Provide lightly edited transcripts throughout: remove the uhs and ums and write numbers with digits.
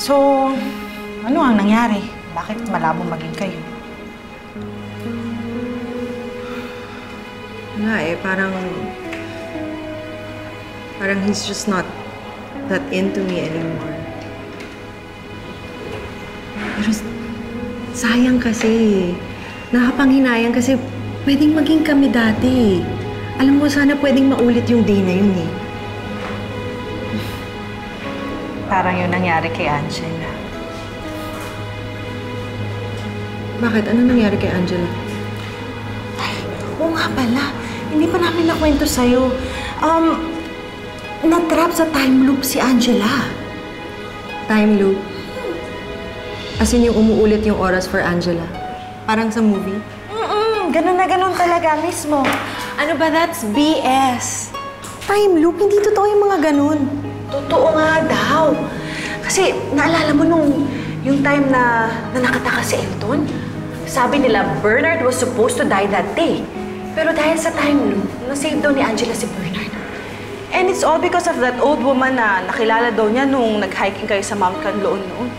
So, ano ang nangyari? Bakit malabo maging kayo? Wala eh, parang he's just not that into me anymore. Pero sayang kasi. Nakapanghinayang kasi pwedeng maging kami dati. Alam mo, sana pwedeng maulit yung day na yun eh. Parang yun nangyari kay Angela. Bakit? Ano nangyari kay Angela? Ay, oo nga pala. Hindi pa namin nakwento sa'yo. Na-trap sa time loop si Angela. Time loop? As in yung umuulit yung oras for Angela? Parang sa movie? Ganun na ganun talaga mismo. Ano ba? That's BS. Time loop? Hindi totoo yung mga ganun. Totoo nga daw. Kasi naalala mo yung time na nakataka si Elton? Sabi nila, Bernard was supposed to die that day. Pero dahil sa time loop, na-save daw ni Angela si Bernard. And it's all because of that old woman na nakilala daw niya nung nag-hiking kayo sa Mount Canloon noon.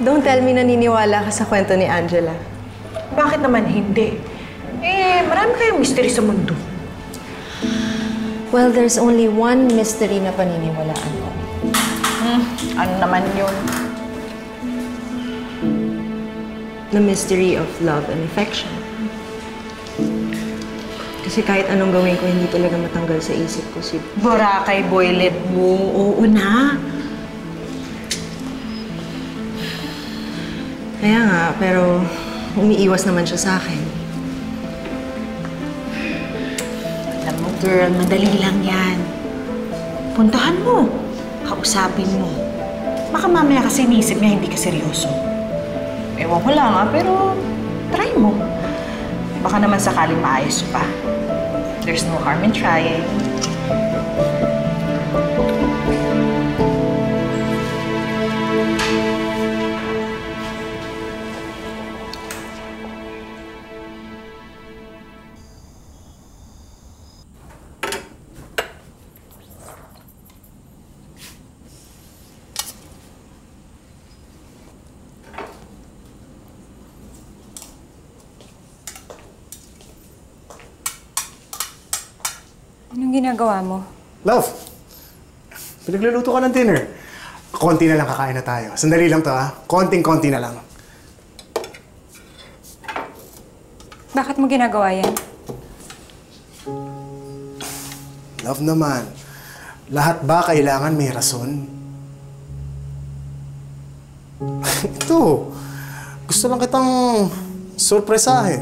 Don't tell me naniniwala ka sa kwento ni Angela. Bakit naman hindi? Marami kayong mystery sa mundo. Well, there's only one mystery na paniniwalaan ko. Ano naman yun? The mystery of love and affection. Kasi kahit anong gawin ko, hindi talaga matanggal sa isip ko si Boracay boylet mo. Oo na. Kaya nga, pero umiiwas naman siya sa akin. Alam mo, girl, madali lang yan. Puntahan mo. Kausapin mo. Baka mamaya kasi iniisip niya hindi ka seryoso. Ewan ko lang pero try mo. Baka naman sakaling maayos pa. There's no harm in trying. Anong ginagawa mo? Love, pinagluluto ka ng dinner. Konti na lang kakain na tayo. Sandali lang to, ha? Konting-konti na lang. Bakit mo ginagawa yan? Love naman. Lahat ba kailangan may rason? Ito, gusto lang kitang sorpresahin.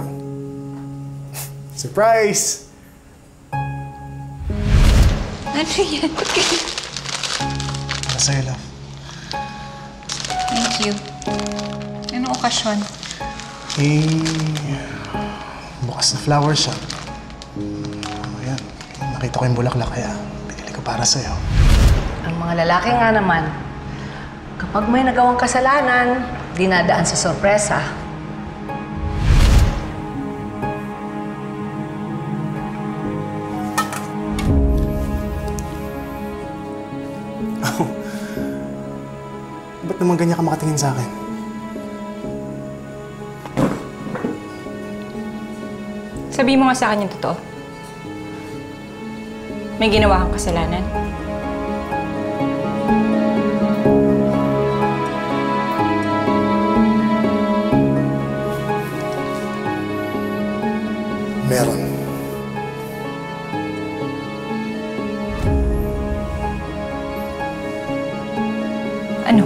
Surprise! Ano yan? Para sa'yo, love. Thank you. Anong okasyon? Bukas na flower shop. Ayan, nakita ko yung bulaklak kaya binili ko para sa'yo. Ang mga lalaki nga naman, kapag may nagawang kasalanan, dinadaan sa sorpresa. Ba't naman ganyan ka makatingin sa akin? Sabihin mo nga sa akin yung totoo. May ginawa kang kasalanan. Meron. Ano?